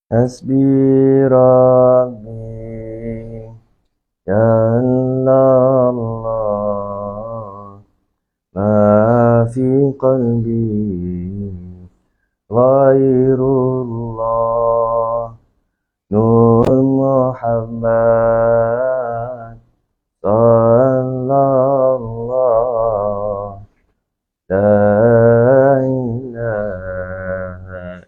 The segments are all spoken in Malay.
حسبي ربي جل الله ما في قلبي غير الله نور محمد صلى الله لا إله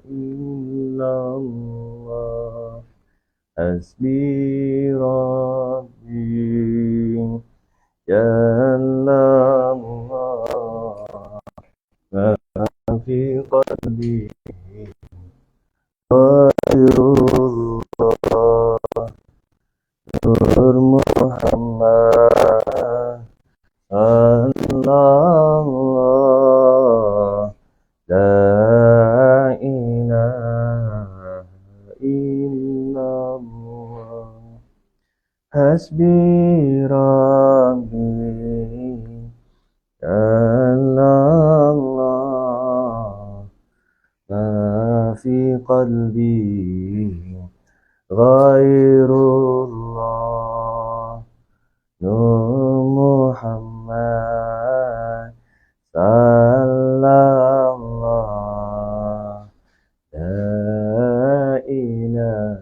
إلا الله حسبي ربي جل الله ما في قلبي غير الله نور محمد الله لا إله إلا الله حسبي ربي جل الله ما في قلبي غير الله نور محمد صلى الله لا إله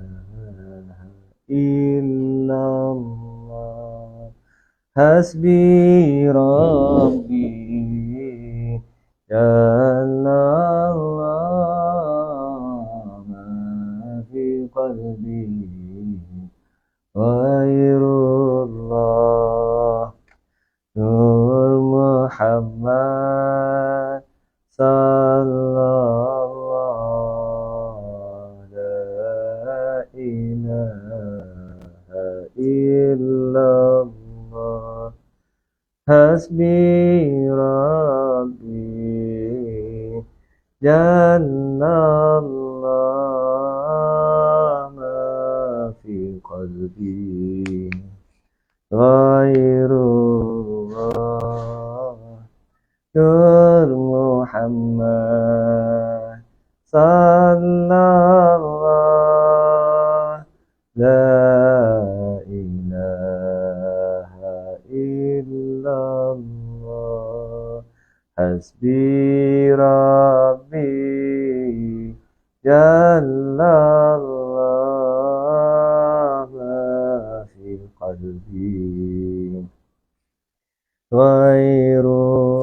إلا الله حسبي ربي جل الله ما في قلبي غير الله نور محمد صلى الله لا إله إلا الله حسبي ربي جل الله ما في قلبي غير الله نور محمد صلى الله لا إله إلا الله حسبي ربي جل الله ما في قلبي غير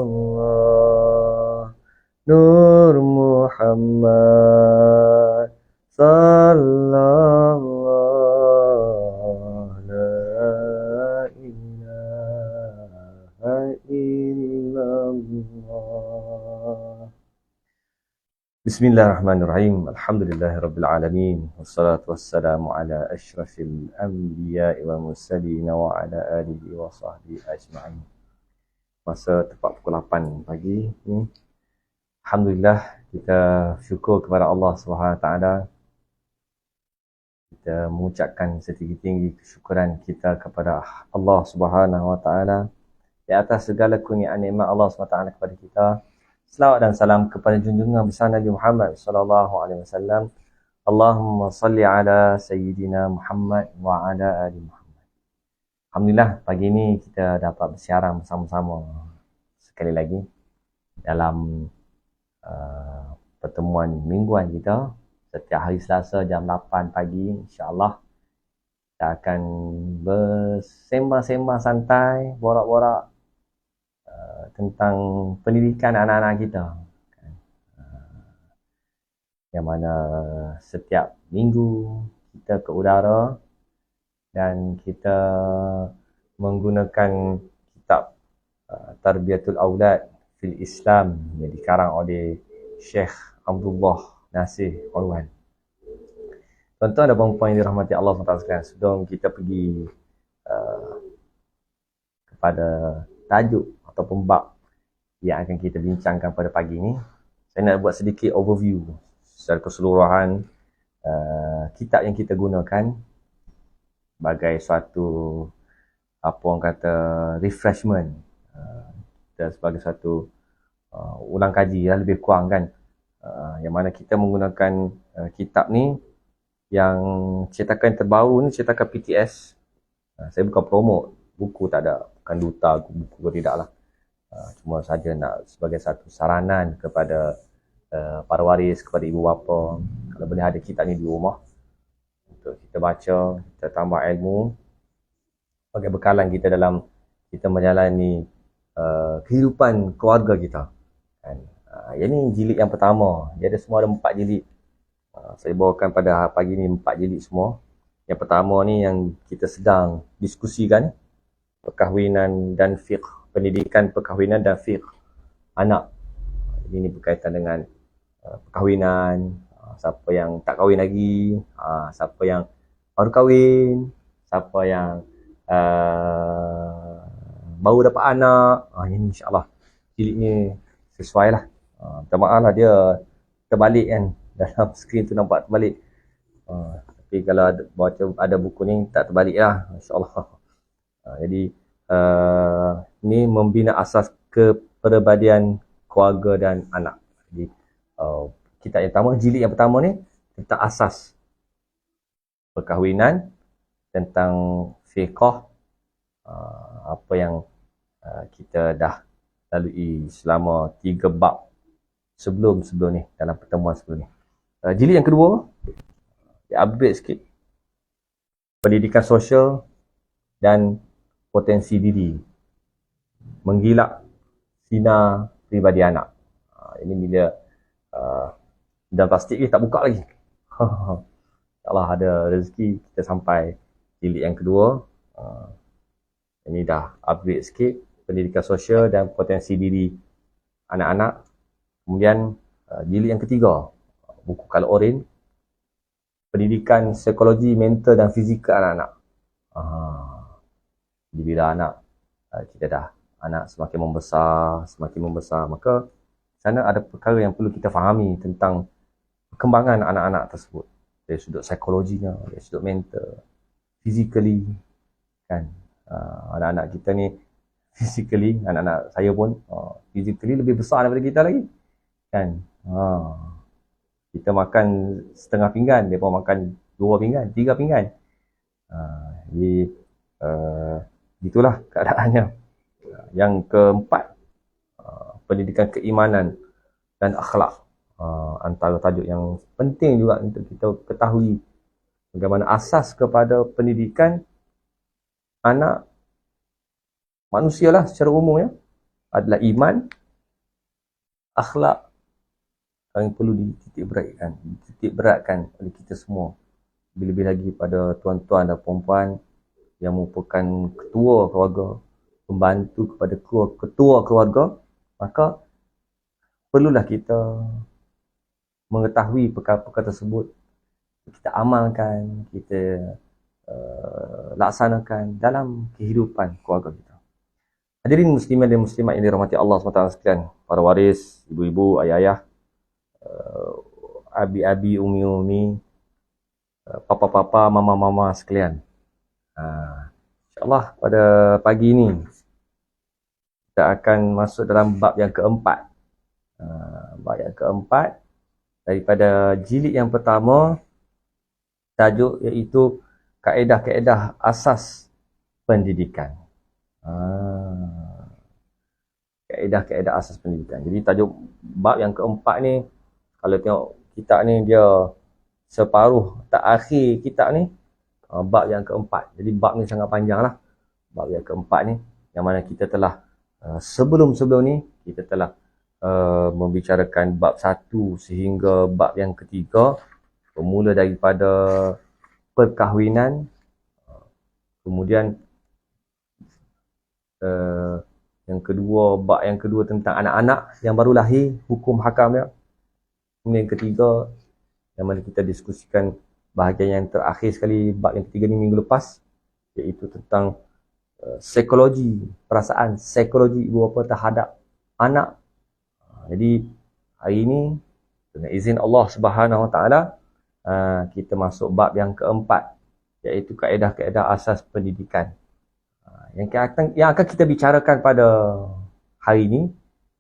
الله نور محمد صلى الله لا إله إلا الله بسم الله الرحمن الرحيم الحمد لله رب العالمين والصلاة والسلام على أشرف الأنبياء والمرسلين وعلى آله وصحبه أجمعين. Masa tepat pukul 8 pagi ni, alhamdulillah kita syukur kepada Allah Subhanahu taala. Kita mengucapkan setinggi-tinggi kesyukuran kita kepada Allah Subhanahu taala di atas segala kurniaan nikmat Allah Subhanahu taala kepada kita. Selawat dan salam kepada junjungan besar Nabi Muhammad sallallahu alaihi wasallam. Allahumma salli ala sayyidina Muhammad wa ala ali Muhammad. Alhamdulillah pagi ini kita dapat bersiaran bersama-sama sekali lagi dalam pertemuan mingguan kita setiap hari Selasa jam 8 pagi, insya-Allah kita akan bersembang-sembang santai, borak-borak tentang pendidikan anak-anak kita, yang mana setiap minggu kita ke udara dan kita menggunakan kitab Tarbiyatul Aulad fil Islam yang dikarang oleh Syekh Abdullah Nasir Alwan. Tuan-tuan dan puan-puan yang dirahmati Allah SWT, sebelum kita pergi kepada tajuk ataupun bab yang akan kita bincangkan pada pagi ini, saya nak buat sedikit overview secara keseluruhan kitab yang kita gunakan sebagai suatu apa orang kata refreshment, dan sebagai suatu ulang kaji lah, lebih kurang kan, yang mana kita menggunakan kitab ni Yang cetakan terbaru ni cetakan PTS. Saya bukan promote, buku tak ada, bukan duta buku tidak lah. Cuma saja nak sebagai satu saranan kepada para waris, kepada ibu bapa, kalau boleh ada kitab ni di rumah untuk kita baca, kita tambah ilmu sebagai bekalan kita dalam kita menjalani kehidupan keluarga kita kan. Yang ni jilid yang pertama, dia ada semua ada 4 jilid. Saya bawakan pada pagi ni 4 jilid semua. Yang pertama ni yang kita sedang diskusikan, perkahwinan dan fiqh, pendidikan perkahwinan dan fiqh anak. Ini berkaitan dengan perkahwinan, siapa yang tak kahwin lagi, siapa yang baru kahwin, siapa yang baru dapat anak. Ini insyaAllah jilid ni sesuai lah. Minta maaf lah dia terbalik kan, dalam skrin tu nampak terbalik. Tapi kalau ada buku ni tak terbalik lah, insyaAllah. Jadi ni membina asas kepribadian keluarga dan anak. Jadi kitab yang pertama, jilid yang pertama ni tentang asas perkahwinan, tentang fiqh, apa yang kita dah lalui selama 3 bab sebelum ni, dalam pertemuan sebelum ni. Jilid yang kedua dia upgrade sikit, pendidikan sosial dan potensi diri, menggilak sinar pribadi anak. Ini bila dalam plastik ni tak buka lagi. InsyaAllah ada rezeki kita sampai jilid yang kedua. Ini dah upgrade sikit, pendidikan sosial dan potensi diri anak-anak. Kemudian jilid yang ketiga, buku Color Orange, pendidikan psikologi, mental dan fizikal anak-anak. Jadi bila anak kita dah anak semakin membesar, maka sana ada perkara yang perlu kita fahami tentang perkembangan anak-anak tersebut dari sudut psikologinya, dari sudut mental, physically kan. Anak-anak kita ni physically, anak-anak saya pun physically lebih besar daripada kita lagi kan. Kita makan setengah pinggan, dia pun makan 2 pinggan, 3 pinggan. Jadi itulah keadaannya. Yang keempat, pendidikan keimanan dan akhlak. Antara tajuk yang penting juga untuk kita ketahui bagaimana asas kepada pendidikan anak manusia lah secara umum ya, adalah iman, akhlak yang perlu dititik beratkan oleh kita semua. Lebih-lebih lagi pada tuan-tuan dan puan-puan yang merupakan ketua keluarga, pembantu kepada ketua keluarga, maka perlulah kita mengetahui perkara-perkara tersebut, kita amalkan, kita laksanakan dalam kehidupan keluarga kita. Hadirin muslimin dan muslimat yang dirahmati Allah SWT sekalian, para waris, ibu-ibu, ayah-ayah, abi-abi, umi-umi, papa-papa, mama-mama sekalian. InsyaAllah pada pagi ini kita akan masuk dalam bab yang keempat. Bab yang keempat daripada jilid yang pertama, tajuk iaitu kaedah-kaedah asas pendidikan. Kaedah-kaedah asas pendidikan. Jadi tajuk bab yang keempat ni, kalau tengok kitab ni dia separuh tak akhir kitab ni, bab yang keempat. Jadi bab ni sangat panjang lah. Bab yang keempat ni, yang mana kita telah sebelum-sebelum ni kita telah membicarakan bab 1 sehingga bab yang ketiga, bermula daripada perkahwinan, kemudian yang kedua, bab yang kedua tentang anak-anak yang baru lahir, hukum hakam dia. Kemudian yang ketiga, yang mana kita diskusikan bahagian yang terakhir sekali, bab yang ketiga ni minggu lepas, iaitu tentang psikologi, perasaan psikologi ibu bapa terhadap anak. Jadi hari ini dengan izin Allah Subhanahu Wa Taala, kita masuk bab yang keempat, iaitu kaedah-kaedah asas pendidikan. Yang akan kita bicarakan pada hari ini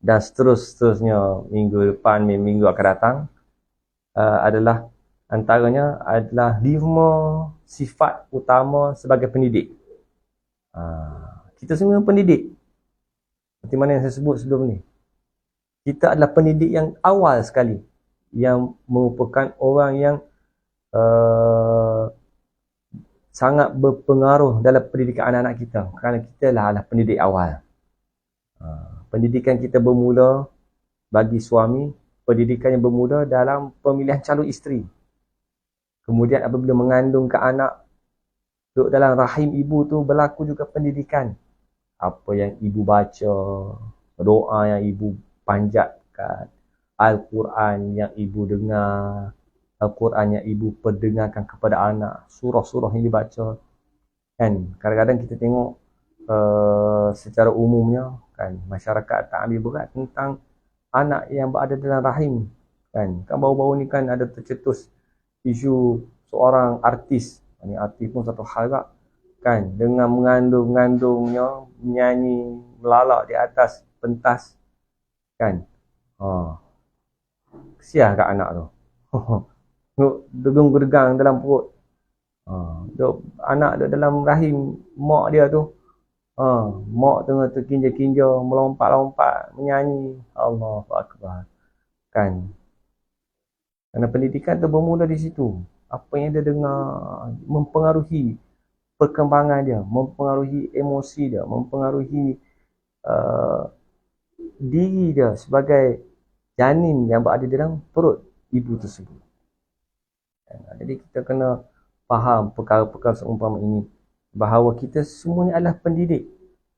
dan seterusnya minggu depan, minggu akan datang, adalah Antaranya adalah 5 sifat utama sebagai pendidik. Kita semua pendidik. Seperti mana yang saya sebut sebelum ni. Kita adalah pendidik yang awal sekali. Yang merupakan orang yang sangat berpengaruh dalam pendidikan anak-anak kita. Kerana kita adalah pendidik awal. Pendidikan kita bermula bagi suami. Pendidikan yang bermula dalam pemilihan calon isteri. Kemudian apabila mengandungkan anak, duduk dalam rahim ibu tu berlaku juga pendidikan. Apa yang ibu baca, doa yang ibu panjatkan, Al-Quran yang ibu dengar, Al-Quran yang ibu perdengarkan kepada anak, surah-surah yang dibaca. Kan, kadang-kadang kita tengok secara umumnya kan masyarakat tak ambil berat tentang anak yang berada dalam rahim. Kan baru-baru ni kan ada tercetus isu seorang artis. Ini artis pun satu harap kan dengan mengandung-ngandungnya menyanyi melalak di atas pentas kan. Kesian kat anak tu. Degung-degang dalam perut. Anak duduk dalam rahim mak dia tu. Mak tengah terkinja-kinja, melompat-lompat, menyanyi. Allahu Akbar. Kan. Kerana pendidikan tu bermula di situ. Apa yang dia dengar mempengaruhi perkembangan dia, mempengaruhi emosi dia, mempengaruhi diri dia sebagai janin yang berada dalam perut ibu tersebut. Jadi kita kena faham perkara-perkara seumpama ini, bahawa kita semuanya adalah pendidik,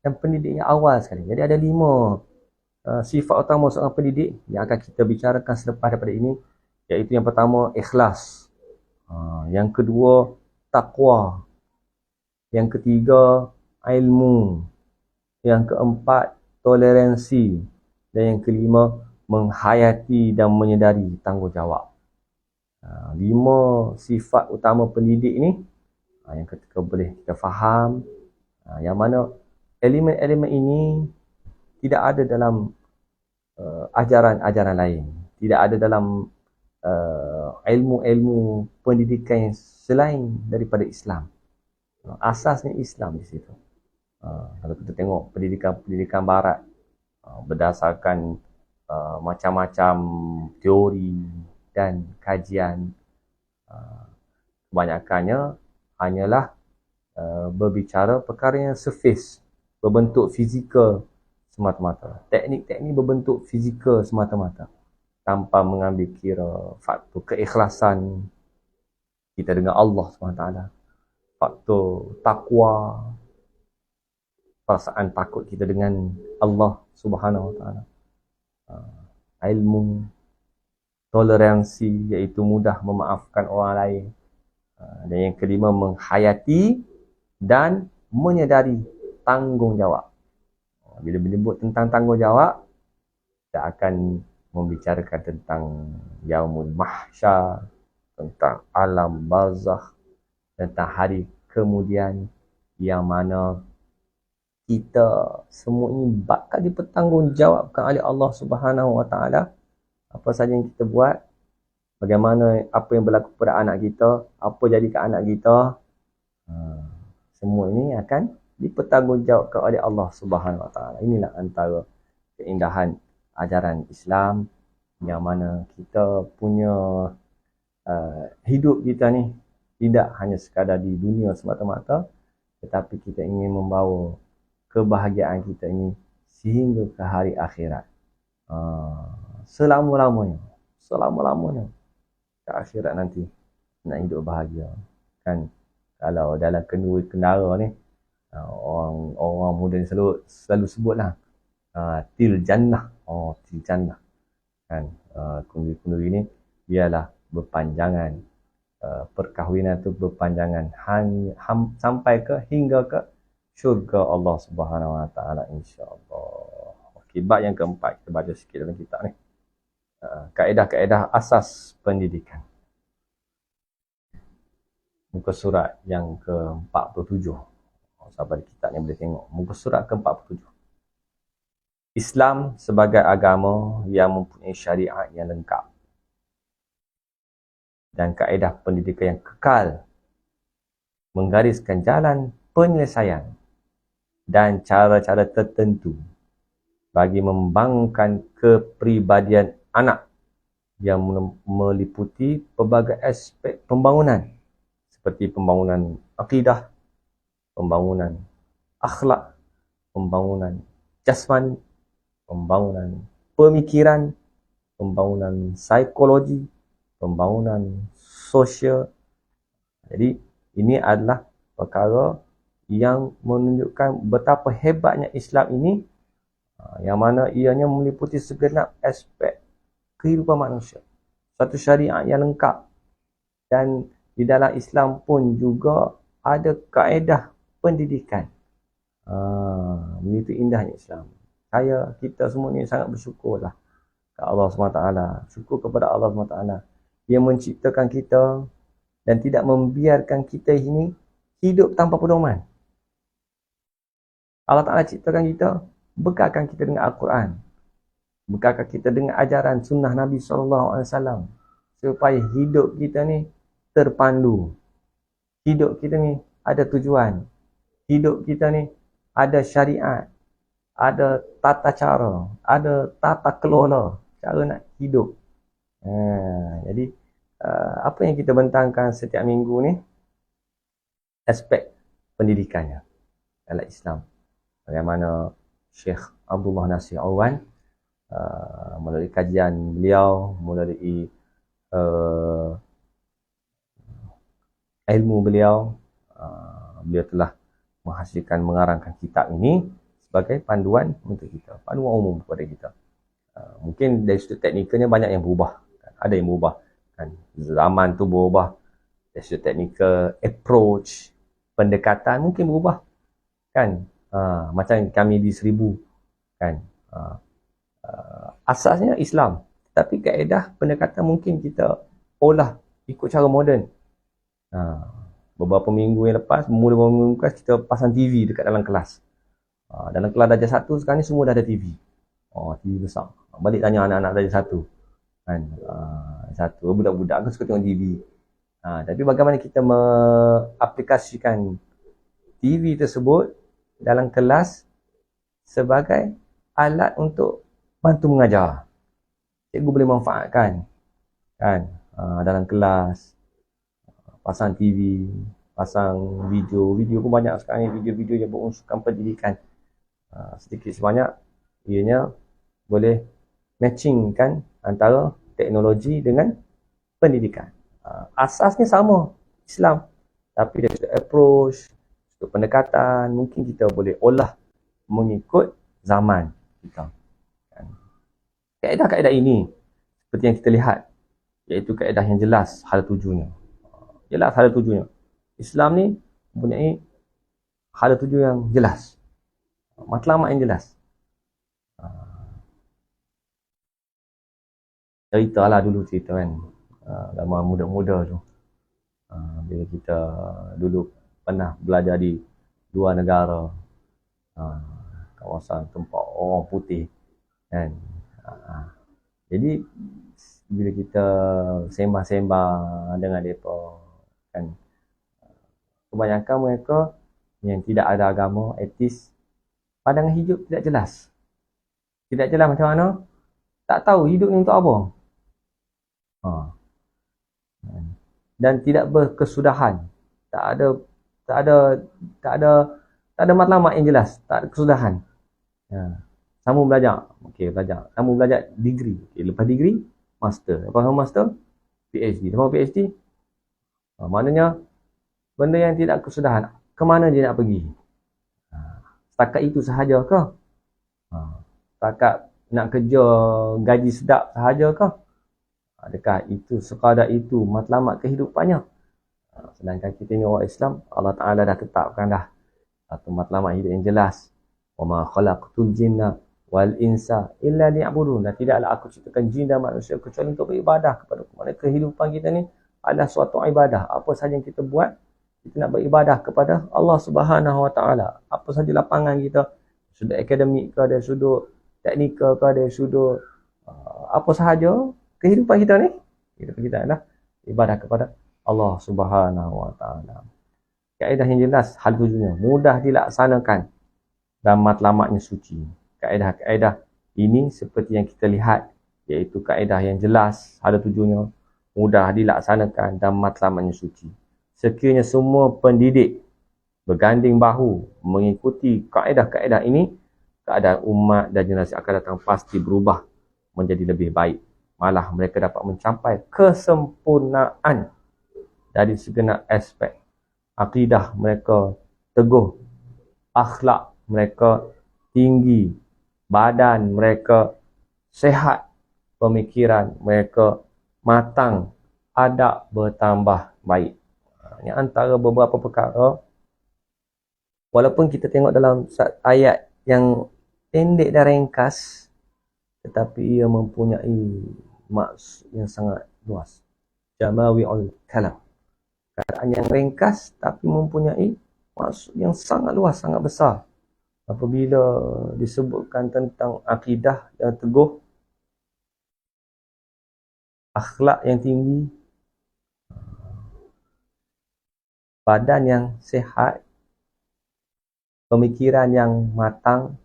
dan pendidiknya awal sekali. Jadi ada 5 sifat utama seorang pendidik yang akan kita bicarakan selepas daripada ini, iaitu yang pertama ikhlas, yang kedua taqwa, yang ketiga ilmu, yang keempat toleransi, dan yang kelima menghayati dan menyedari tanggungjawab. 5 sifat utama pendidik ni yang ketika boleh kita faham, yang mana elemen-elemen ini tidak ada dalam ajaran-ajaran lain, tidak ada dalam ilmu-ilmu pendidikan yang selain daripada Islam. Asasnya Islam di situ. Kalau kita tengok pendidikan barat, berdasarkan macam-macam teori dan kajian, kebanyakannya hanyalah berbicara perkara yang surface, berbentuk fizikal semata-mata. Teknik-teknik berbentuk fizikal semata-mata, tanpa mengambil kira faktor keikhlasan kita dengan Allah SWT, faktor takwa, perasaan takut kita dengan Allah Subhanahu Wa Taala, ilmu, toleransi, iaitu mudah memaafkan orang lain, dan yang kelima menghayati dan menyedari tanggungjawab. Bila menyebut tentang tanggungjawab, kita akan membicarakan tentang yaumul mahsyar, tentang alam barzakh, tentang hari kemudian, yang mana kita semua ini bakal dipertanggungjawabkan oleh Allah Subhanahu Wa Taala. Apa saja yang kita buat, bagaimana, apa yang berlaku pada anak kita, apa jadi ke anak kita, semua ini akan dipertanggungjawabkan oleh Allah Subhanahu Wa Taala. Inilah antara keindahan ajaran Islam, yang mana kita punya hidup kita ni tidak hanya sekadar di dunia semata-mata, tetapi kita ingin membawa kebahagiaan kita ini sehingga ke hari akhirat. Selama-lamanya ke akhirat nanti nak hidup bahagia. Kan kalau dalam kenduri-kendara ni, orang muda ni selalu sebutlah til jannah. Til jannah. Kan kenduri-kenduri ni biarlah berpanjangan, perkahwinan tu berpanjangan sampai ke hingga ke syurga Allah Subhanahu Wa Taala, insya-Allah. Okey, bab yang keempat kita baca sikit dalam kitab ni. Kaedah-kaedah asas pendidikan. Muka surat yang ke-47. Sahabat kitab ni boleh tengok. Muka surat ke-47. Islam sebagai agama yang mempunyai syariat yang lengkap dan kaedah pendidikan yang kekal, menggariskan jalan penyelesaian dan cara-cara tertentu bagi membangunkan kepribadian anak yang meliputi pelbagai aspek pembangunan seperti pembangunan akidah, pembangunan akhlak, pembangunan jasmani, pembangunan pemikiran, pembangunan psikologi, pembangunan sosial. Jadi ini adalah perkara yang menunjukkan betapa hebatnya Islam ini, yang mana ianya meliputi segenap aspek kehidupan manusia. Satu syariat yang lengkap. Dan di dalam Islam pun juga ada kaedah pendidikan. Begitu indahnya Islam. Kita semua ni sangat bersyukurlah ke Allah SWT. Syukur kepada Allah SWT. Dia menciptakan kita dan tidak membiarkan kita ini hidup tanpa pedoman. Allah Ta'ala ciptakan kita, bekalkan kita dengan Al-Quran, bekalkan kita dengan ajaran sunnah Nabi SAW, supaya hidup kita ni terpandu, hidup kita ni ada tujuan, hidup kita ni ada syariat, ada tata cara, ada tata kelola cara nak hidup. Jadi apa yang kita bentangkan setiap minggu ni, aspek pendidikannya dalam Islam. Bagaimana Syekh Abdullah Nasir Awan melalui kajian beliau, melalui ilmu beliau, beliau telah menghasilkan, mengarangkan kitab ini sebagai panduan untuk kita, panduan umum kepada kita. Mungkin dari sudut teknikalnya banyak yang berubah, ada yang berubah kan, zaman tu berubah, dari sudut teknikal, approach, pendekatan mungkin berubah kan. Macam kami di Seribu kan, asasnya Islam, tapi kaedah pendekatan mungkin kita olah ikut cara moden. Beberapa minggu yang lepas, beberapa minggu lepas kita pasang TV dekat dalam kelas. Dalam kelas darjah 1 sekarang ni semua dah ada TV. TV besar. Balik tanya anak-anak darjah 1 kan, satu budak-budak kan suka tengok TV. Tapi bagaimana kita mengaplikasikan TV tersebut dalam kelas sebagai alat untuk bantu mengajar. Cikgu boleh manfaatkan kan, dalam kelas, pasang TV, pasang video pun banyak sekarang ni, video-video yang berunsurkan pendidikan. Sedikit sebanyak ianya boleh matchingkan antara teknologi dengan pendidikan. Asasnya sama, Islam, tapi dari sudut approach, sudut pendekatan, mungkin kita boleh olah mengikut zaman kita. Kaedah-kaedah ini seperti yang kita lihat, iaitu kaedah yang jelas hala tujunya. Jelas hala tujunya. Islam ni mempunyai hala tuju yang jelas, matlamat yang jelas. Cerita lah dulu cerita kan, zaman muda-muda tu, bila kita dulu pernah belajar di luar negara, kawasan tempat orang putih kan. Jadi bila kita sembang-sembang dengan mereka kan, kebanyakan mereka yang tidak ada agama, etis, pandangan hidup tidak jelas. Tidak jelas macam mana, tak tahu hidup ni untuk apa. Dan tidak berkesudahan. Tak ada matlamat yang jelas, tak ada kesudahan. Sambung belajar. Belajar. Sambung belajar degree. Lepas degree, master. Lepas master, PhD. Lepas PhD, maknanya benda yang tidak kesudahan. Ke mana dia nak pergi? Setakat itu sahaja ke? Setakat nak kerja gaji sedap sahaja ke? Adakah itu sekadar itu matlamat kehidupannya? Sedangkan kita ni orang Islam, Allah Ta'ala dah tetapkan dah satu matlamat hidup yang jelas. Wa ma khalaqtul jinna wal insa illa liya'budun. Dan tidaklah aku ciptakan jin dan manusia kecuali untuk beribadah kepada aku. Maksudnya kehidupan kita ni adalah suatu ibadah. Apa sahaja yang kita buat, kita nak beribadah kepada Allah Subhanahu Wa Ta'ala. Apa sahaja lapangan kita, sudut akademik ke, dari sudut teknikal ke, dari sudut apa sahaja, kehidupan kita ni, kehidupan kita adalah ibadah kepada Allah Subhanahu wa taala. Kaedah yang jelas, hal tujuannya mudah dilaksanakan dan matlamatnya suci. Kaedah-kaedah ini seperti yang kita lihat, iaitu kaedah yang jelas, hal tujuannya mudah dilaksanakan dan matlamatnya suci. Sekiranya semua pendidik berganding bahu mengikuti kaedah-kaedah ini, keadaan umat dan generasi akan datang pasti berubah menjadi lebih baik. Malah mereka dapat mencapai kesempurnaan dari segenap aspek. Akidah mereka teguh, akhlak mereka tinggi, badan mereka sehat, pemikiran mereka matang, adab bertambah baik. Ini antara beberapa perkara, walaupun kita tengok dalam ayat yang pendek dan ringkas, tetapi ia mempunyai maksud yang sangat luas. Jamawi'ul kalam. Keadaan yang ringkas tapi mempunyai maksud yang sangat luas, sangat besar. Apabila disebutkan tentang akidah yang teguh, akhlak yang tinggi, badan yang sihat, pemikiran yang matang,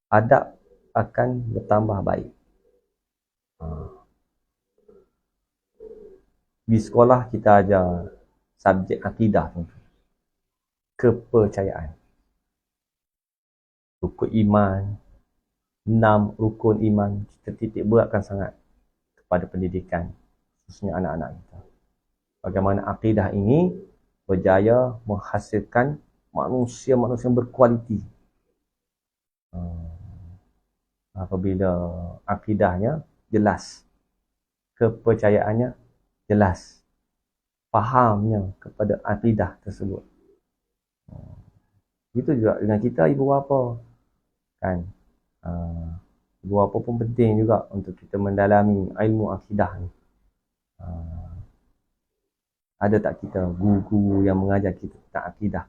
adab akan bertambah baik. Di sekolah kita ajar subjek akidah, kepercayaan, rukun iman, 6 rukun iman. Kita titik beratkan sangat kepada pendidikan, khususnya anak-anak kita. Bagaimana akidah ini berjaya menghasilkan manusia-manusia yang berkualiti. Apabila akidahnya jelas, kepercayaannya jelas, fahamnya kepada akidah tersebut. Itu juga dengan kita ibu bapa, kan? Ibu bapa pun penting juga untuk kita mendalami ilmu akidah ni. Ada tak kita guru-guru yang mengajar kita tentang akidah,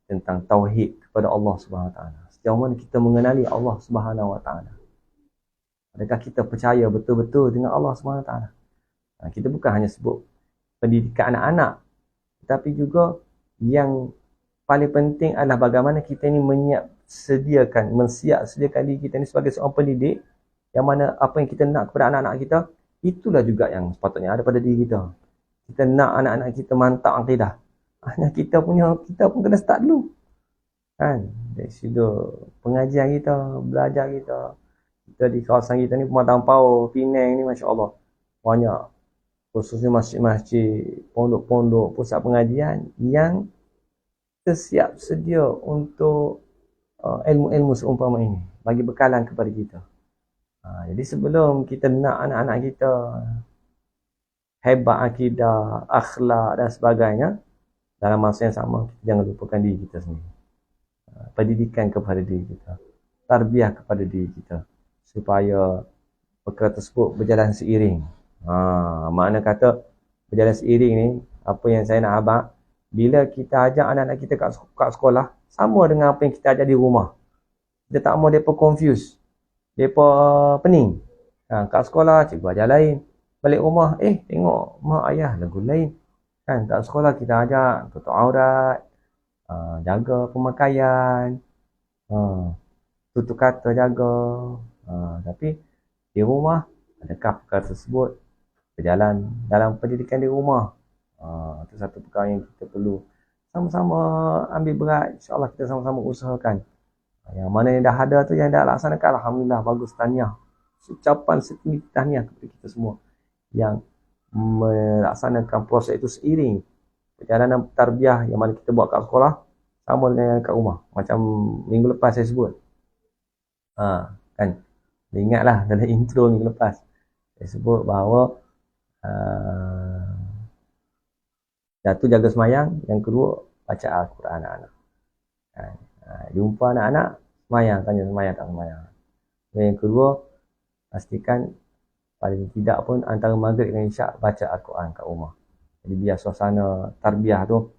tentang tauhid kepada Allah Subhanahu Wa Taala? Sejauh mana kita mengenali Allah Subhanahu Wa Taala? Adakah kita percaya betul-betul dengan Allah Subhanahu Wa Taala? Kita bukan hanya sebut pendidikan anak-anak, tetapi juga yang paling penting adalah bagaimana kita ni mensiap sediakan diri kita ni sebagai seorang pendidik, yang mana apa yang kita nak kepada anak-anak kita, itulah juga yang sepatutnya ada pada diri kita. Kita nak anak-anak kita mantap akidah. Hanya kita pun kena start dulu. Kan? Dari situ pengajian kita, belajar kita. Kita di kawasan kita ni, Pematang Power, Penang ni, Masya Allah, banyak, khususnya masjid-masjid, pondok-pondok, pusat pengajian yang tersiap sedia untuk ilmu-ilmu seumpama ini, bagi bekalan kepada kita. Jadi sebelum kita nak anak-anak kita hebat akidah, akhlak dan sebagainya, dalam masa yang sama kita jangan lupakan diri kita sendiri. Pendidikan kepada diri kita, tarbiyah kepada diri kita, supaya perkara tersebut berjalan seiring. Makna kata berjalan seiring ni, apa yang saya nak abang, bila kita ajak anak-anak kita kat sekolah, sama dengan apa yang kita ajar di rumah. Kita tak mau mereka confuse, mereka pening. Kat sekolah cikgu ajar lain, balik rumah tengok mak ayah lagu lain. Kan, kat sekolah kita ajar tutup aurat, jaga pemakaian, tutur kata jaga, tapi di rumah adakah perkara tersebut berjalan dalam pendidikan di rumah? Itu satu perkara yang kita perlu sama-sama ambil berat. InsyaAllah kita sama-sama usahakan. Yang mana yang dah ada tu, yang dah laksanakan, alhamdulillah, bagus, tahniah. Ucapan setinggi tahniah kepada kita semua yang melaksanakan proses itu seiring. Perjalanan tarbiyah yang mana kita buat kat sekolah sama dengan yang kat rumah. Macam minggu lepas saya sebut, kan, ingatlah dalam intro minggu lepas saya sebut bahawa satu, jaga semayang. Yang kedua, baca Al-Quran anak-anak. Jumpa anak-anak, semayang, tanya semayang tak semayang. Dan yang kedua, pastikan paling tidak pun antara maghrib dan isyak baca Al-Quran kat rumah. Jadi biar suasana tarbiyah tu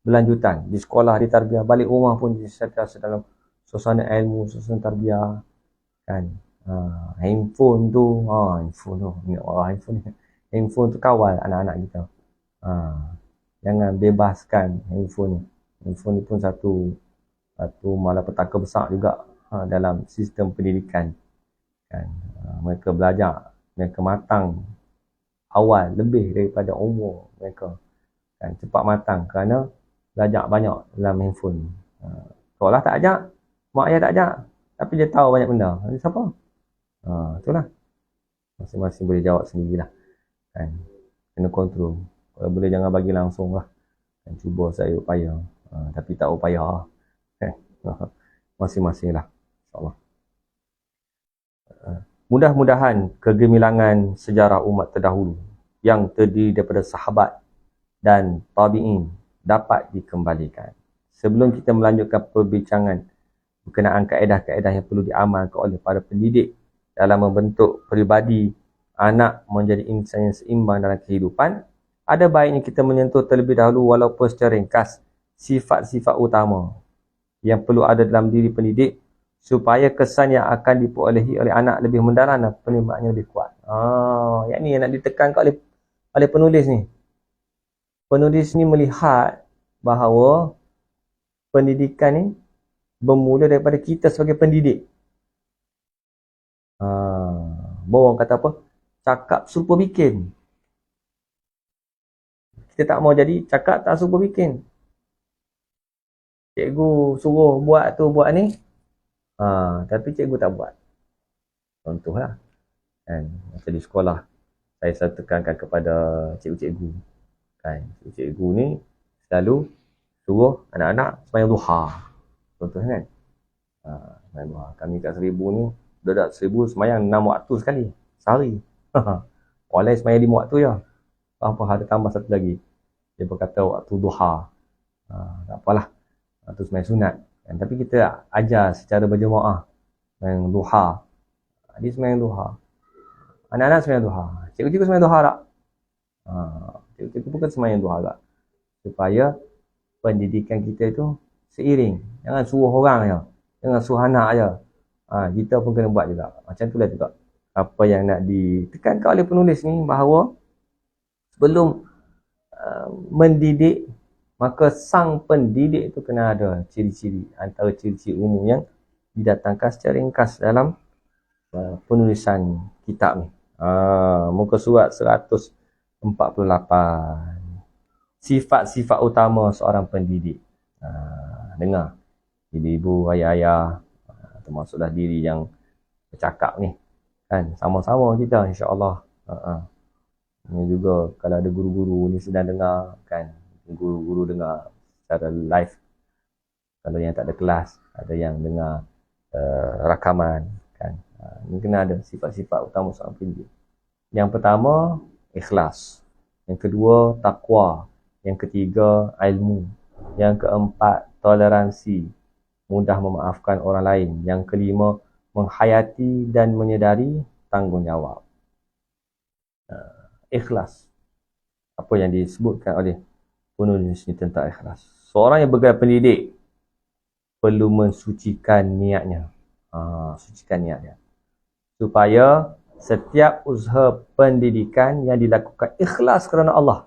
berlanjutan. Di sekolah di tarbiyah, balik rumah pun disentiasa dalam suasana ilmu, suasana tarbiyah. Kan? Handphone tu, ingat orang handphone ni. Handphone tu kawal anak-anak kita. Jangan bebaskan handphone ni. Handphone ni pun satu malapetaka besar juga dalam sistem pendidikan. Kan? Mereka belajar, mereka matang awal lebih daripada umur mereka. Kan? Cepat matang kerana belajar banyak dalam handphone. Sekolah tak ajak, mak ayah tak ajak, tapi dia tahu banyak benda. Dia siapa? Itulah. Masing-masing boleh jawab sendirilah. Kan? Kena kontrol. Kalau boleh jangan bagi langsung lah. Kan? Cuba saya upaya. Tapi tak upaya. Kan? Masing-masing lah. InsyaAllah. Mudah-mudahan kegemilangan sejarah umat terdahulu yang terdiri daripada sahabat dan tabi'in dapat dikembalikan. Sebelum kita melanjutkan perbincangan berkenaan kaedah-kaedah yang perlu diamalkan oleh para pendidik dalam membentuk peribadi anak menjadi insan yang seimbang dalam kehidupan, ada baiknya kita menyentuh terlebih dahulu walaupun secara ringkas sifat-sifat utama yang perlu ada dalam diri pendidik supaya kesan yang akan diperolehi oleh anak lebih mendalam dan penerimaannya lebih kuat. Yang ni yang nak ditekankan oleh penulis ni. Penulis ni melihat bahawa pendidikan ni bermula daripada kita sebagai pendidik. Orang kata apa? Cakap serupa bikin. Kita tak mau jadi cakap tak serupa bikin. Cikgu suruh buat tu buat ni, tapi cikgu tak buat. Contohlah, kan, macam di sekolah saya selalu tekankan kepada cikgu-cikgu, kan, cikgu ni selalu suruh anak-anak sembahyang duha. Contoh kan, sembahyang duha. Kami kat 1000 ni, budak 1000 sembahyang 6 waktu sekali sehari. Orang lain sembahyang 5 waktu je. Apa ada tambah satu lagi, dia berkata waktu duha. Tak apalah, waktu sembahyang sunat. Tapi kita ajar secara berjemaah sembahyang duha. Dia sembahyang duha, anak-anak sembahyang duha, cikgu-cikgu sembahyang duha tak? Cikgu-cikgu pun kena sembahyang duha tak? Supaya pendidikan kita itu seiring. Jangan suruh orang je, jangan suruh anak je. Kita pun kena buat juga. Macam itulah juga apa yang nak ditekankan oleh penulis ni, bahawa sebelum mendidik, maka sang pendidik itu kena ada ciri-ciri. Antara ciri-ciri umum yang didatangkan secara ringkas dalam penulisan kitab ni. Muka surat 148. Sifat-sifat utama seorang pendidik. Dengar, ibu-ibu, ayah-ayah, termasuklah diri yang bercakap ni, kan, sama-sama kita insya-Allah. Ini juga kalau ada guru-guru ni sedang dengar, kan, guru-guru dengar secara live. Kalau yang tak ada kelas, ada yang dengar rakaman, kan. Ini kena ada sifat-sifat utama seorang pendidik. Yang pertama, ikhlas. Yang kedua, takwa. Yang ketiga, ilmu. Yang keempat, toleransi, mudah memaafkan orang lain. Yang kelima, menghayati dan menyedari tanggungjawab. Ikhlas. Apa yang disebutkan oleh penulis ini tentang ikhlas. Seorang yang bergelar pendidik perlu mensucikan niatnya. Sucikan niatnya. Supaya setiap usaha pendidikan yang dilakukan ikhlas kerana Allah.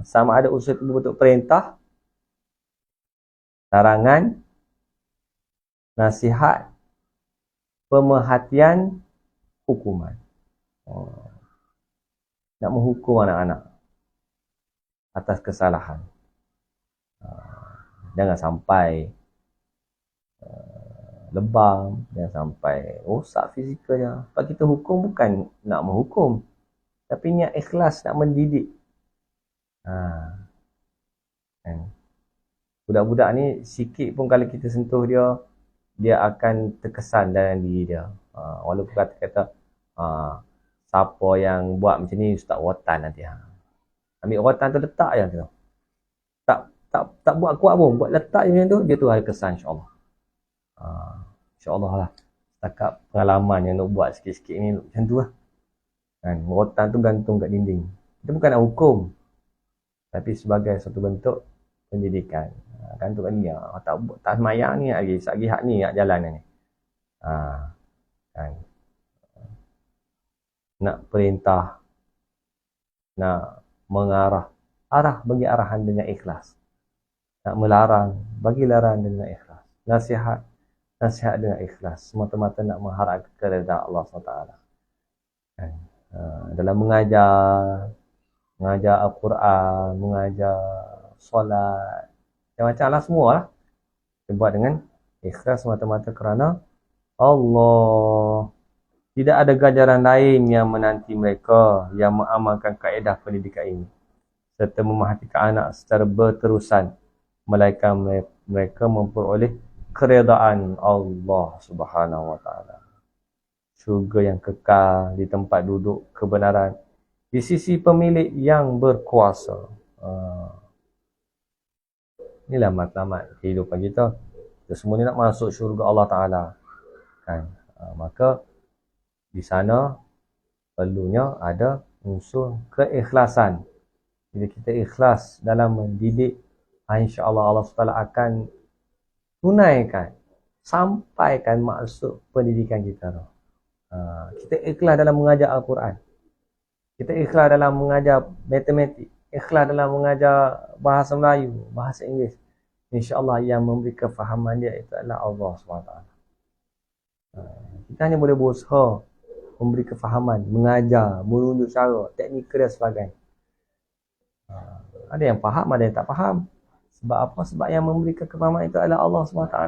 Sama ada usaha itu berbentuk perintah, larangan, nasihat, pemerhatian, hukuman. Nak menghukum anak-anak atas kesalahan. Jangan sampai lebam, jangan sampai rosak fizikalnya. Sebab kita hukum bukan nak menghukum, tapi niat ikhlas nak mendidik. Budak-budak ni sikit pun kalau kita sentuh dia, dia akan terkesan dalam diri dia. Walaupun kata-kata siapa yang buat macam ni ustaz rotan nanti. Ambil rotan tu letak je tu. Tak buat kuat pun, buat letak je macam tu, dia tu ada kesan insya-Allah. InsyaAllah lah. Setakat pengalaman yang nak buat sikit-sikit ni macam tu lah. Kan, rotan tu gantung kat dinding. Itu bukan nak hukum, tapi sebagai satu bentuk pendidikan. Gantung kat dinding. Tak semayang ni lagi, lagi hak ni nak jalan ni. Kan. nak perintah, nak mengarah, bagi arahan dengan ikhlas. Nak melarang, bagi larangan dengan ikhlas. Nasihat dengan ikhlas. Semata-mata nak mengharap keredaan Allah SWT. Kan? Dalam mengajar Al-Quran, mengajar solat, macam-macam lah semua lah. Kita buat dengan ikhlas semata-mata kerana Allah. Tidak ada ganjaran lain yang menanti mereka yang mengamalkan kaedah pendidikan ini serta memerhatikan anak secara berterusan, melainkan mereka memperoleh keredaan Allah Subhanahu Wa Taala. Syurga yang kekal di tempat duduk kebenaran di sisi pemilik yang berkuasa. Inilah matlamat kehidupan kita. Kita semua ni nak masuk syurga Allah Ta'ala. Kan? Maka di sana perlunya ada unsur keikhlasan. Bila kita ikhlas dalam mendidik, insya-Allah Allah SWT akan tunaikan, sampaikan maksud pendidikan kita. Kita ikhlas dalam mengajar Al-Quran. Kita ikhlas dalam mengajar matematik. Ikhlas dalam mengajar bahasa Melayu, bahasa Inggeris. InsyaAllah yang memberi kefahaman dia itu adalah Allah SWT. Kita hanya boleh berusaha memberi kefahaman, mengajar, menunjuk cara, teknik dan sebagainya. Ada yang faham, ada yang tak faham. Sebab apa? Sebab yang memberikan kefahaman itu adalah Allah SWT.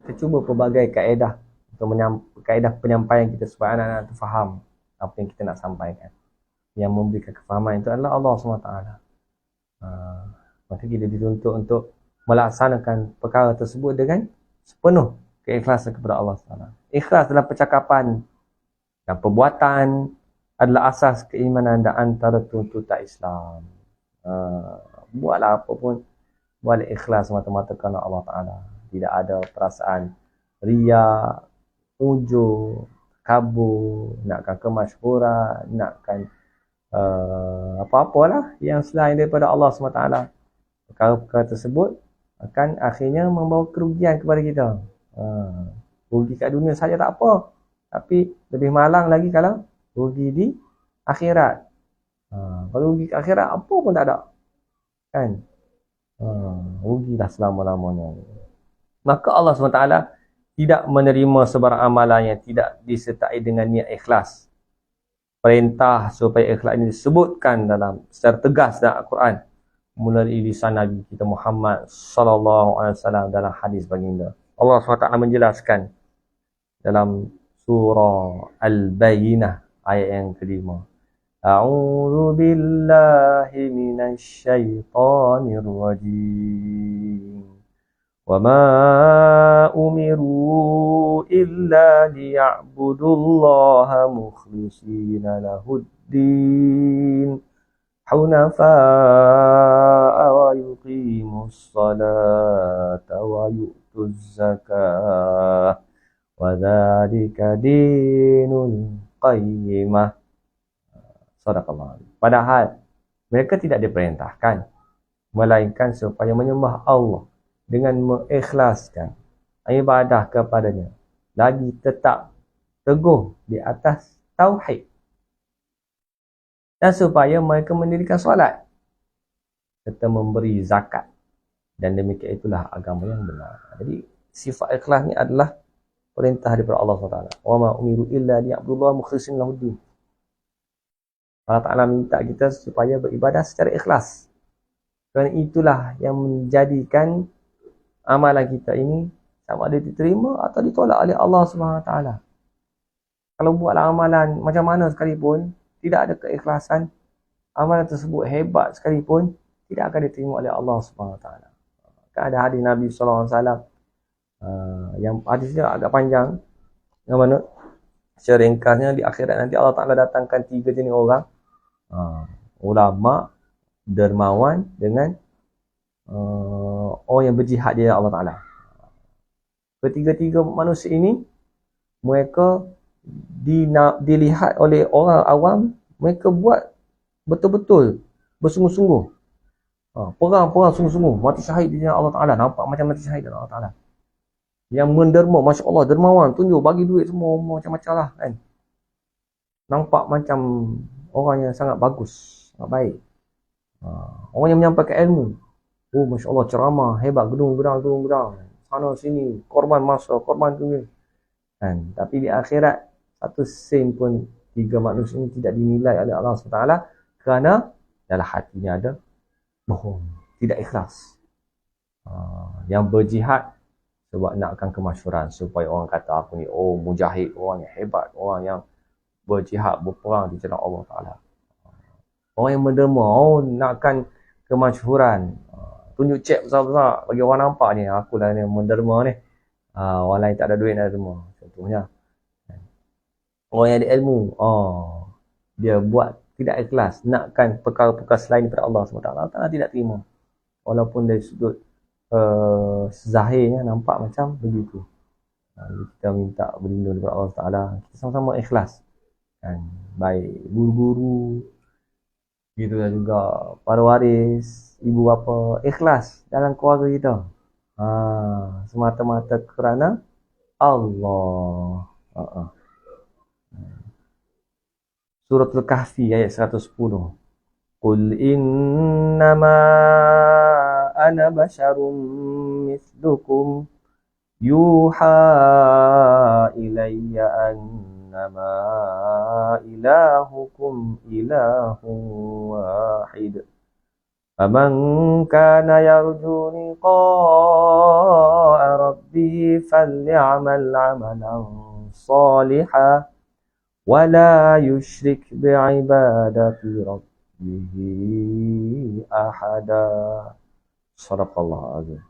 Kita cuba pelbagai kaedah untuk kaedah penyampaian kita supaya anak-anak itu faham apa yang kita nak sampaikan. Yang memberikan kefahaman itu adalah Allah SWT. Maka kita dituntut untuk melaksanakan perkara tersebut dengan sepenuh keikhlasan kepada Allah SWT. Ikhlas dalam percakapan dan perbuatan adalah asas keimanan dan antara tuntutan Islam. Buatlah apa pun, buatlah ikhlas semata-mata kerana Allah Ta'ala. Tidak ada perasaan riya, ujub, kabur, nakkan kemasyhuran, nakkan apa-apalah yang selain daripada Allah SWT. Perkara-perkara tersebut akan akhirnya membawa kerugian kepada kita. Rugi kat dunia saja tak apa, tapi lebih malang lagi kalau rugi di akhirat. Kalau rugi kat akhirat, apa pun tak ada. Kan? Rugilah selama-lamanya. Maka Allah SWT tidak menerima sebarang amalan yang tidak disertai dengan niat ikhlas. Perintah supaya ikhlas ini disebutkan secara tegas dalam Al-Quran melalui lisan Nabi kita Muhammad sallallahu alaihi wasallam dalam hadis baginda. Allah SWT menjelaskan dalam surah Al-Bayyinah ayat yang kelima. A'udzu billahi minasy syaithanir rajim. Wa ma umiru illa liya'budullaha mukhlishina lahuddin hunafa'a wa yuqimus salata wa yu'tuz zakah wa dzalika dinul qayyimah. Sadaqallah. Padahal mereka tidak diperintahkan melainkan supaya menyembah Allah dengan mengikhlaskan ibadah kepadanya, lagi tetap teguh di atas tauhid, dan supaya mereka mendirikan solat serta memberi zakat, dan demikian itulah agama yang benar. Jadi sifat ikhlas ni adalah perintah daripada Allah SWT. Wa ma umiru illa liya'budullaha mukhlishina lahuddin. Allah Ta'ala minta kita supaya beribadah secara ikhlas. Kerana itulah yang menjadikan amalan kita ini sama ada diterima atau ditolak oleh Allah SWT. Kalau buatlah amalan macam mana sekalipun, tidak ada keikhlasan, amalan tersebut hebat sekalipun, tidak akan diterima oleh Allah SWT. Kan ada hadis Nabi SAW, yang hadisnya agak panjang, yang mana secara ringkasnya di akhirat nanti Allah Ta'ala datangkan 3 jenis orang. Ulama, dermawan dengan orang yang berjihad di Allah Ta'ala. Ketiga-tiga manusia ini, mereka dilihat oleh orang awam, mereka buat betul-betul bersungguh-sungguh. Perang sungguh-sungguh, mati syahid di jalan Allah Ta'ala. Nampak macam mati syahid di Allah Ta'ala. Yang menderma, Masya Allah, dermawan, tunjuk, bagi duit semua, macam-macam lah kan. Nampak macam orang yang sangat bagus, sangat baik. Orang yang menyampaikan ilmu. Oh, Masya Allah, ceramah, hebat, gedung. Sana sini, korban masa, korban tu. Kan? Tapi di akhirat, satu sen pun tiga manusia ini tidak dinilai oleh Allah SWT kerana dalam hatinya ada bohong, tidak ikhlas. Yang berjihad sebab nakkan kemasyhuran, supaya orang kata aku ni, oh mujahid, orang yang hebat, orang yang berjihad, berperang di jalan Allah Ta'ala. Orang yang menderma, oh nakkan kemasyhuran, tunjuk cek besar-besar bagi orang nampak ni, aku lah ni menderma ni. Orang lain tak ada duit nak derma, contohnya. Orang yang ada ilmu, dia buat tidak ikhlas, nakkan perkara-perkara selain daripada Allah SWT. Allah Ta'ala tidak terima. Walaupun dari sudut zahirnya nampak macam begitu. Jadi kita minta berlindung daripada Allah Ta'ala. Kita sama-sama ikhlas. Kan? Baik guru-guru, gitu juga para waris, ibu bapa, ikhlas dalam keluarga kita. Semata-mata kerana Allah. Suratul Kahfi ayat 110. Qul innama ana basyarum mithlukum yuha ilayya annama ilahukum ilahun wahid. Faman kana yarju liqa'a rabbih falyamal 'amalan salihan wala yusyrik bi'ibadati rabbihi ahada. Sadaqallahu azim.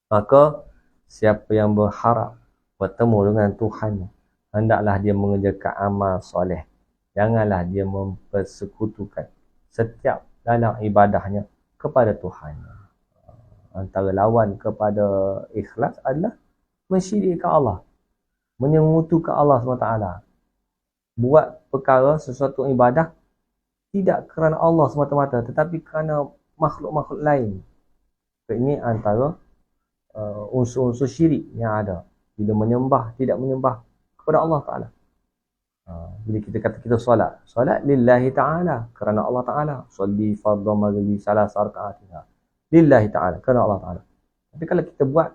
Maka siapa yang berharap bertemu dengan Tuhan, hendaklah dia mengerjakan amal soleh. Janganlah dia mempersekutukan setiap dalam ibadahnya kepada Tuhan. Antara lawan kepada ikhlas adalah mensyirikkan Allah, menyengutukan Allah SWT. Buat perkara sesuatu ibadah tidak kerana Allah semata-mata, tetapi kerana makhluk-makhluk lain. Ini antara unsur-unsur syirik yang ada. Bila menyembah, tidak menyembah kepada Allah Ta'ala. Bila kita kata kita solat lillahi ta'ala, kerana Allah Ta'ala. Salli fardhu maghribi salasa raka'atiha lillahi ta'ala, kerana Allah Ta'ala. Tapi kalau kita buat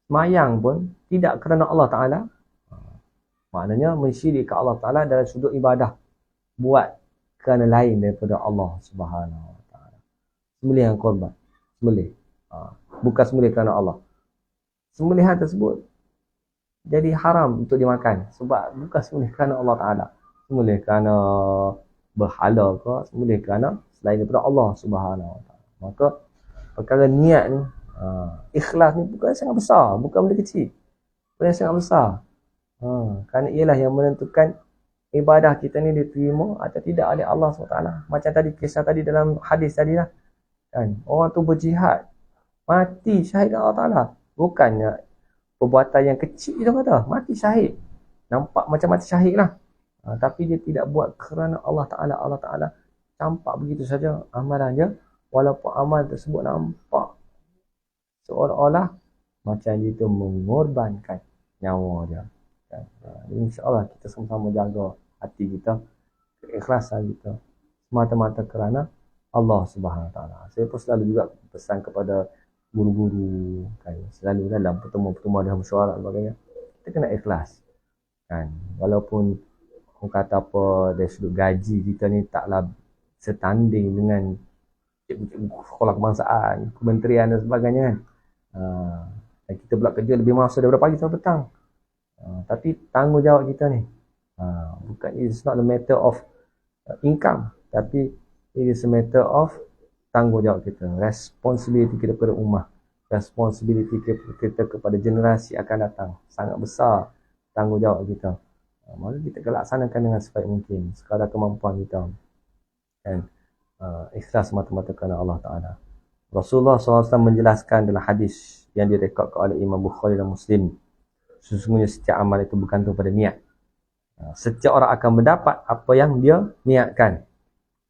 semayang pun tidak kerana Allah Ta'ala, maknanya mensyirikkan Allah Ta'ala dalam sudut ibadah. Buat kerana lain daripada Allah Subhanahu Wa Ta'ala. Sembelihan korban, sembelih. Bukan sembelih kerana Allah. Sembelihan tersebut jadi haram untuk dimakan. Sebab bukan sembelih kerana Allah Ta'ala. Sembelih kerana berhala ke, sembelih kerana selain daripada Allah Subhanahu Wa Ta'ala. Maka perkara niat ni, ikhlas ni bukan sangat besar. Bukan benda kecil. Benda sangat besar. Kerana ialah yang menentukan ibadah kita ni diterima atau tidak oleh Allah SWT. Macam tadi, kisah tadi dalam hadis tadi lah. Kan? Orang tu berjihad, mati syahid Allah Ta'ala. Bukannya perbuatan yang kecil dia kata, mati syahid. Nampak macam mati syahid lah. Tapi dia tidak buat kerana Allah Ta'ala. Allah Ta'ala campak begitu saja amalan dia. Walaupun amal tersebut nampak seolah-olah macam dia tu mengorbankan nyawa dia. InsyaAllah kita sama-sama jaga hati kita, keikhlasan kita, semata-mata kerana Allah Subhanahu Wa Ta'ala. Saya pun selalu juga pesan kepada guru-guru, kan, selalu dalam pertemuan-pertemuan dalam mesyuarat dan sebagainya, kita kena ikhlas, kan. Walaupun orang kata apa, dari sudut gaji kita ni taklah setanding dengan cikgu-cikgu sekolah kebangsaan, kementerian dan sebagainya, kan. Dan kita pula kerja lebih masa daripada pagi sampai petang. Tapi tanggungjawab kita ni, bukan, it's not a matter of income, tapi it is a matter of tanggungjawab kita, responsibility kita kepada ummah, responsibility kita kepada generasi akan datang. Sangat besar tanggungjawab kita. Maka kita laksanakan dengan sebaik mungkin, sekadar kemampuan kita, dan ikhlas semata-mata kerana Allah Ta'ala. Rasulullah SAW menjelaskan dalam hadis yang direkodkan oleh Imam Bukhari dan Muslim, sesungguhnya setiap amal itu bergantung pada niat. Setiap orang akan mendapat apa yang dia niatkan.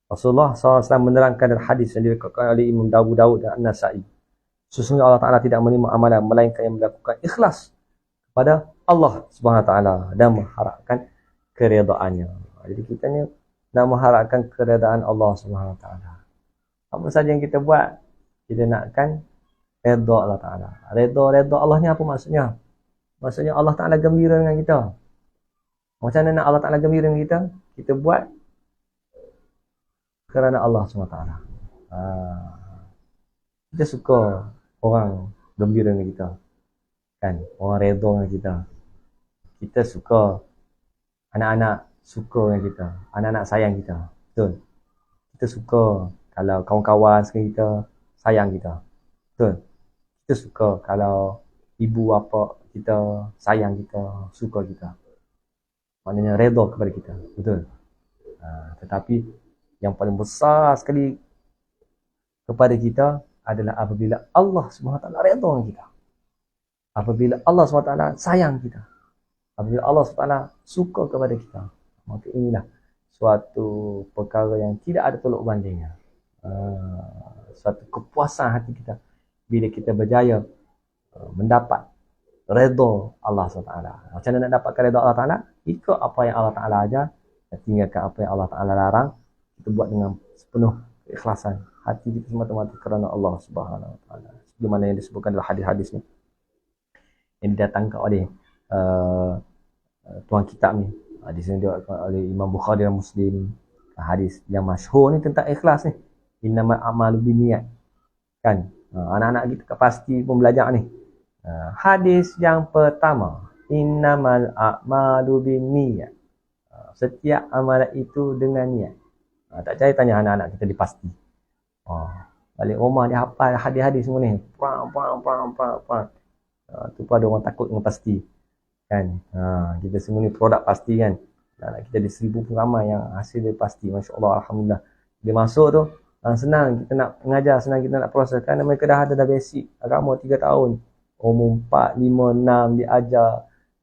Rasulullah SAW menerangkan dalam hadis yang direkodkan oleh Imam Dawud dan An-Nasa'i, sesungguhnya Allah Ta'ala tidak menerima amalan melainkan yang melakukan ikhlas pada Allah Subhanahu Wa Taala dan mengharapkan keredaannya. Jadi kita ni nak mengharapkan keredaan Allah Subhanahu Wa Taala. Apa saja yang kita buat, kita nakkan redha Allah Taala. Redha Allah ni apa maksudnya? Maksudnya Allah Taala gembira dengan kita. Macam mana nak Allah Taala gembira dengan kita? Kita buat kerana Allah Subhanahu Wa Taala. Kita suka orang gembira dengan kita, kan? Orang redha dengan kita. Kita suka anak-anak suka dengan kita, anak-anak sayang kita, betul? Kita suka kalau kawan-kawan sekali kita sayang kita, betul? Kita suka kalau ibu bapa kita sayang kita, suka kita, maknanya redha kepada kita, betul? Tetapi yang paling besar sekali kepada kita adalah apabila Allah SWT redha dengan kita, apabila Allah SWT sayang kita, apabila Allah SWT suka kepada kita. Maka inilah suatu perkara yang tidak ada tolak bandingnya. Suatu kepuasan hati kita bila kita berjaya mendapat redha Allah SWT. Macam mana nak dapatkan redha Allah Ta'ala? Ikut apa yang Allah Ta'ala ajar dan tinggalkan apa yang Allah Ta'ala larang. Kita buat dengan sepenuh keikhlasan. Hati kita semata-mata kerana Allah Subhanahu Wa Ta'ala. Sebagaimana yang disebutkan dalam hadis-hadis ni, yang didatangkan oleh tuan kitab ni, di sini diriwayatkan oleh Imam Bukhari dan Muslim. Hadis yang masyhur ni tentang ikhlas ni, innamal a'malu binniyat, kan? Anak-anak kita pasti pun belajar ni. Hadis yang pertama, innamal a'malu binniyat, setiap amalan itu dengan niat. Tak percaya tanya anak-anak kita, dia pasti. Balik rumah dia hafal hadis-hadis semua ni, tu pun ada orang takut dengan pasti, kan? Kita semua ni produk pasti, kan? Anak kita ada 1000 pun ramai yang hasil dia pasti, Masya Allah, Alhamdulillah. Dia masuk tu senang kita nak mengajar, senang kita nak proses, kan? Mereka dah ada basic agama 3 tahun, umur 4, 5, 6 dia ajar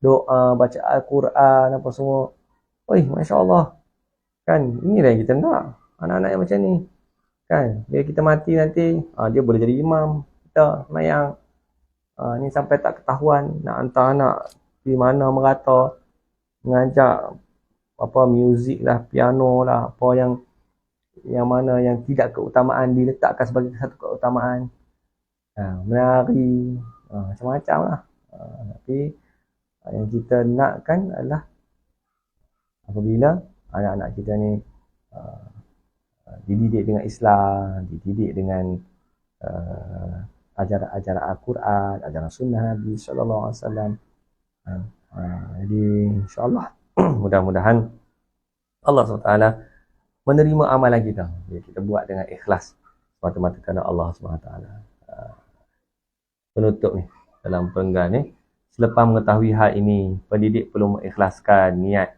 doa, baca Al-Quran, apa semua. Masya Allah, kan? Inilah yang kita nak, anak-anak yang macam ni, kan? Bila kita mati nanti, dia boleh jadi imam kita semayang. Ni sampai tak ketahuan nak hantar anak di mana merata mengajak apa muzik lah, piano lah, apa yang mana yang tidak keutamaan diletakkan sebagai satu keutamaan. Menari, macam-macam lah. Tapi yang kita nakkan adalah apabila anak-anak kita ni dididik dengan Islam, dididik dengan ajaran Al-Quran, ajaran Sunnah Nabi Sallallahu Alaihi Wasallam. Jadi insyaAllah mudah-mudahan Allah SWT menerima amalan kita bila kita buat dengan ikhlas semata-mata kerana Allah SWT. Penutup ni dalam perenggan ni, selepas mengetahui hal ini, pendidik perlu mengikhlaskan niat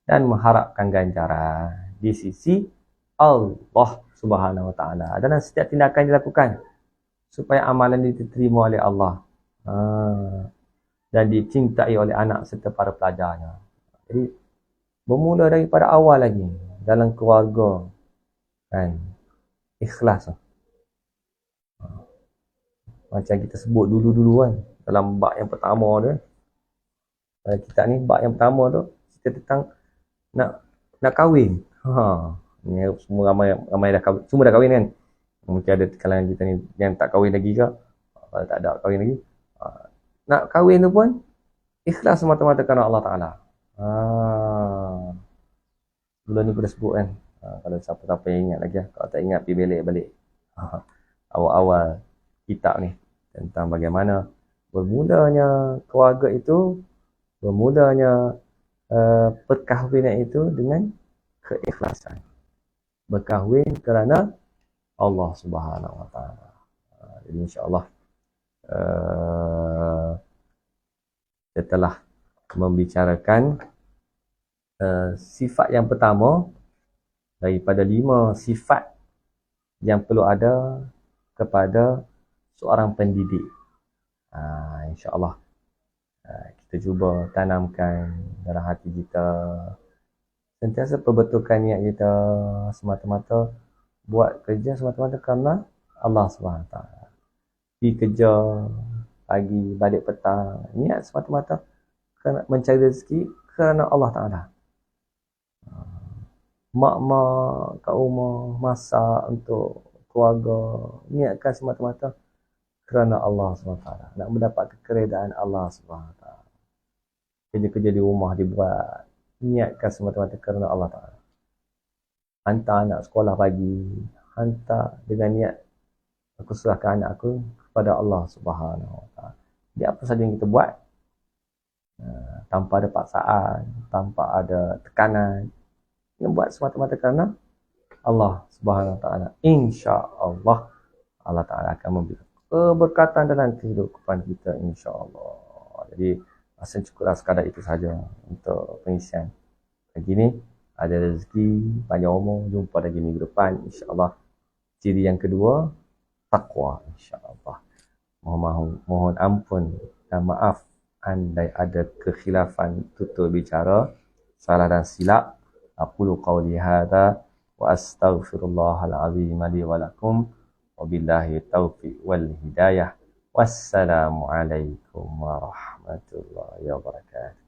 dan mengharapkan ganjaran di sisi Allah Subhanahu Wa Taala dalam setiap tindakan dilakukan supaya amalan diterima oleh Allah dan dicintai oleh anak serta para pelajarnya. Jadi bermula daripada awal lagi dalam keluarga, kan? Ikhlas. Macam kita sebut dulu-dulu, kan, dalam bab yang pertama tu, kita ni bab yang pertama tu cerita tentang nak kahwin. Ni semua ramai dah kahwin, semua dah kahwin, kan? Mungkin ada kalangan kita ni yang tak kahwin lagi ke, kalau tak ada kahwin lagi, nak kahwin tu pun ikhlas semata-mata kerana Allah Ta'ala. Sebelum ni pun dah sebut, kan? Kalau siapa-siapa yang ingat lagi, kalau tak ingat pergi balik awal-awal kitab ni tentang bagaimana bermulanya keluarga itu, bermulanya perkahwinan itu dengan keikhlasan, berkahwin kerana Allah Subhanahu Wa Taala. Jadi insya-Allah setelah membicarakan sifat yang pertama daripada 5 sifat yang perlu ada kepada seorang pendidik, insya-Allah kita cuba tanamkan dalam hati kita, sentiasa perbetulkan niat kita semata-mata buat kerja semata-mata kerana Allah SWT. Pergi kerja pagi, balik petang, niat semata-mata mencari rezeki kerana Allah Ta'ala. Mak-mak kat rumah masak untuk keluarga, niatkan semata-mata kerana Allah SWT, nak mendapat keredaan Allah SWT. Kerja-kerja di rumah dibuat, niatkan semata-mata kerana Allah Ta'ala. Hantar anak sekolah pagi, hantar dengan niat aku serahkan anak aku kepada Allah SWT. Jadi apa saja yang kita buat, tanpa ada paksaan, tanpa ada tekanan, yang buat semata-mata kerana Allah Subhanahu Wa Taala. Insya-Allah Allah Taala akan memberi keberkatan dalam kehidupan kita, insya-Allah. Jadi rasa cukuplah sekadar itu saja untuk pengisian pagi ni. Ada rezeki, panjang umur, jumpa lagi minggu depan, insya-Allah. Ciri yang kedua, takwa, insya-Allah. Mohon ampun dan maaf andai ada kekhilafan tutur bicara, salah dan silap. Aqulu qawli hadha wa astaghfirullahal azim li wa lakum wa billahi taufiq wal hidayah. Wassalamu alaikum warahmatullahi wabarakatuh.